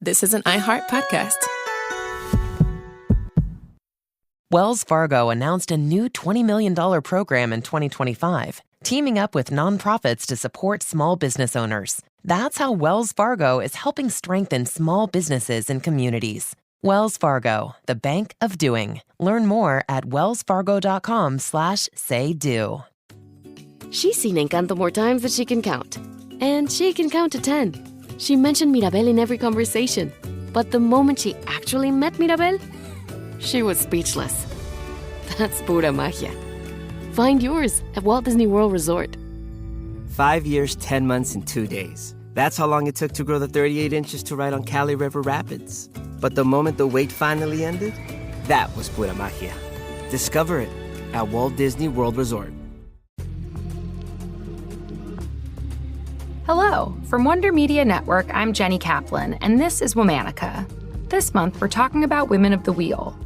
This is an iHeart podcast. Wells Fargo announced a new $20 million program in 2025, teaming up with nonprofits to support small business owners. That's how Wells Fargo is helping strengthen small businesses and communities. Wells Fargo, the bank of doing. Learn more at wellsfargo.com/say-do. She's seen Encanto more times than she can count. And she can count to 10. She mentioned Mirabel in every conversation. But the moment she actually met Mirabel, she was speechless. That's pura magia. Find yours at Walt Disney World Resort. 5 years, 10 months, and 2 days. That's how long it took to grow the 38 inches to ride on Cali River Rapids. But the moment the wait finally ended, that was pura magia. Discover it at Walt Disney World Resort. Hello, from Wonder Media Network, I'm Jenny Kaplan, and this is Womanica. This month, we're talking about women of the wheel.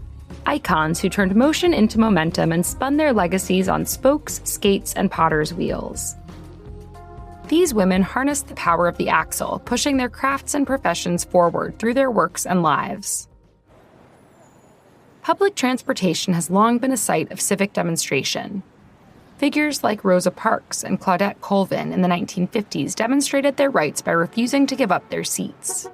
Icons who turned motion into momentum and spun their legacies on spokes, skates, and potter's wheels. These women harnessed the power of the axle, pushing their crafts and professions forward through their works and lives. Public transportation has long been a site of civic demonstration. Figures like Rosa Parks and Claudette Colvin in the 1950s demonstrated their rights by refusing to give up their seats.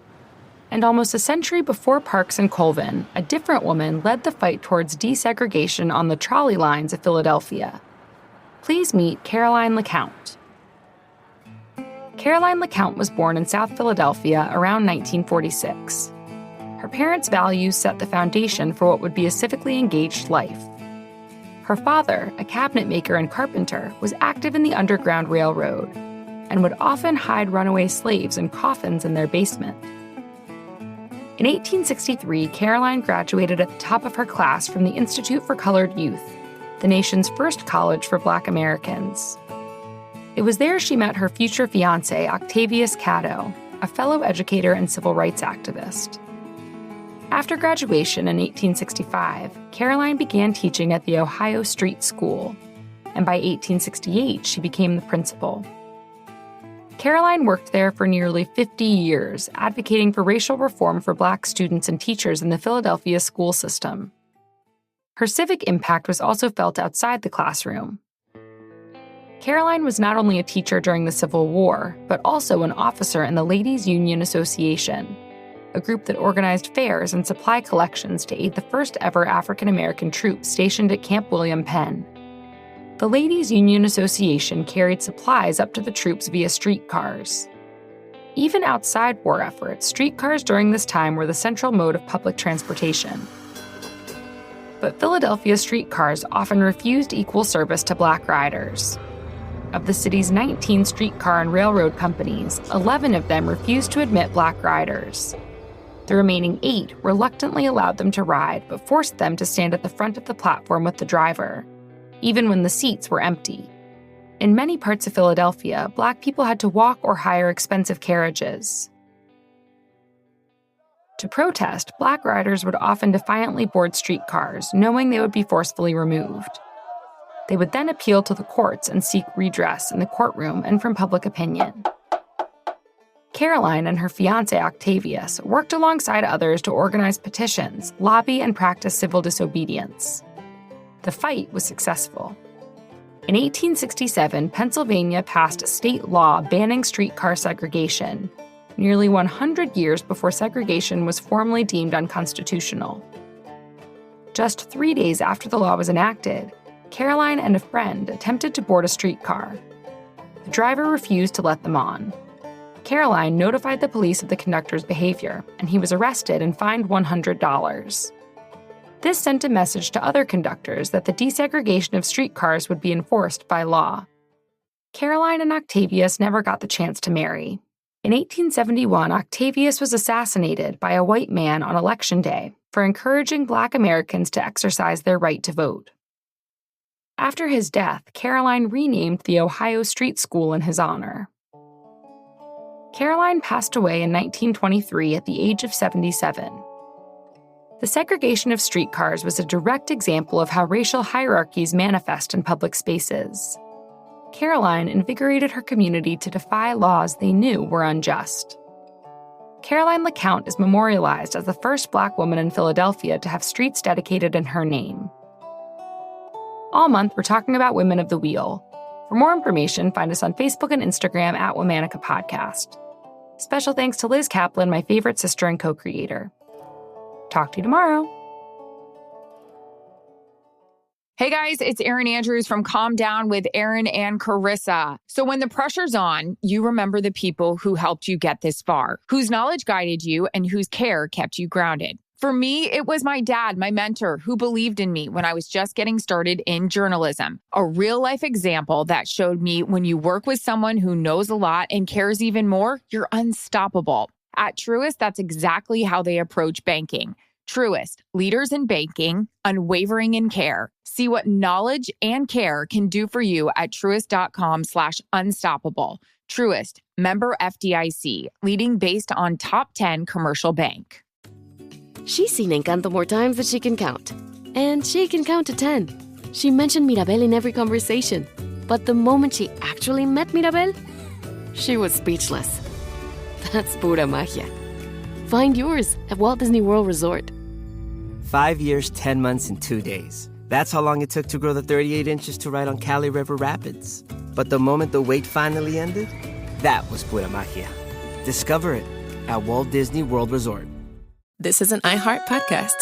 And almost a century before Parks and Colvin, a different woman led the fight towards desegregation on the trolley lines of Philadelphia. Please meet Caroline Lecount. Caroline Lecount was born in South Philadelphia around 1946. Her parents' values set the foundation for what would be a civically engaged life. Her father, a cabinet maker and carpenter, was active in the Underground Railroad and would often hide runaway slaves in coffins in their basement. In 1863, Caroline graduated at the top of her class from the Institute for Colored Youth, the nation's first college for Black Americans. It was there she met her future fiancé, Octavius Caddo, a fellow educator and civil rights activist. After graduation in 1865, Caroline began teaching at the Ohio Street School, and by 1868 she became the principal. Caroline worked there for nearly 50 years, advocating for racial reform for Black students and teachers in the Philadelphia school system. Her civic impact was also felt outside the classroom. Caroline was not only a teacher during the Civil War, but also an officer in the Ladies' Union Association, a group that organized fairs and supply collections to aid the first ever African-American troops stationed at Camp William Penn. The Ladies' Union Association carried supplies up to the troops via streetcars. Even outside war efforts, streetcars during this time were the central mode of public transportation. But Philadelphia streetcars often refused equal service to Black riders. Of the city's 19 streetcar and railroad companies, 11 of them refused to admit Black riders. The remaining 8 reluctantly allowed them to ride, but forced them to stand at the front of the platform with the driver, even when the seats were empty. In many parts of Philadelphia, Black people had to walk or hire expensive carriages. To protest, Black riders would often defiantly board streetcars, knowing they would be forcefully removed. They would then appeal to the courts and seek redress in the courtroom and from public opinion. Caroline and her fiancé Octavius worked alongside others to organize petitions, lobby, and practice civil disobedience. The fight was successful. In 1867, Pennsylvania passed a state law banning streetcar segregation, nearly 100 years before segregation was formally deemed unconstitutional. Just 3 days after the law was enacted, Caroline and a friend attempted to board a streetcar. The driver refused to let them on. Caroline notified the police of the conductor's behavior, and he was arrested and fined $100. This sent a message to other conductors that the desegregation of streetcars would be enforced by law. Caroline and Octavius never got the chance to marry. In 1871, Octavius was assassinated by a white man on Election Day for encouraging Black Americans to exercise their right to vote. After his death, Caroline renamed the Ohio Street School in his honor. Caroline passed away in 1923 at the age of 77. The segregation of streetcars was a direct example of how racial hierarchies manifest in public spaces. Caroline invigorated her community to defy laws they knew were unjust. Caroline Lecount is memorialized as the first Black woman in Philadelphia to have streets dedicated in her name. All month, we're talking about Women of the Wheel. For more information, find us on Facebook and Instagram at Womanica Podcast. Special thanks to Liz Kaplan, my favorite sister and co-creator. Talk to you tomorrow. Hey guys, it's Erin Andrews from Calm Down with Erin and Carissa. So when the pressure's on, you remember the people who helped you get this far, whose knowledge guided you and whose care kept you grounded. For me, it was my dad, my mentor, who believed in me when I was just getting started in journalism. A real-life example that showed me when you work with someone who knows a lot and cares even more, you're unstoppable. At Truist, that's exactly how they approach banking. Truist, leaders in banking, unwavering in care. See what knowledge and care can do for you at truist.com/unstoppable. Truist, member FDIC, leading based on top 10 commercial bank. She's seen Encanto more times than she can count. And she can count to 10. She mentioned Mirabel in every conversation. But the moment she actually met Mirabel, she was speechless. That's pura magia. Find yours at Walt Disney World Resort. 5 years, 10 months, and 2 days. That's how long it took to grow the 38 inches to ride on Cali River Rapids. But the moment the wait finally ended, that was pura magia. Discover it at Walt Disney World Resort. This is an iHeart podcast.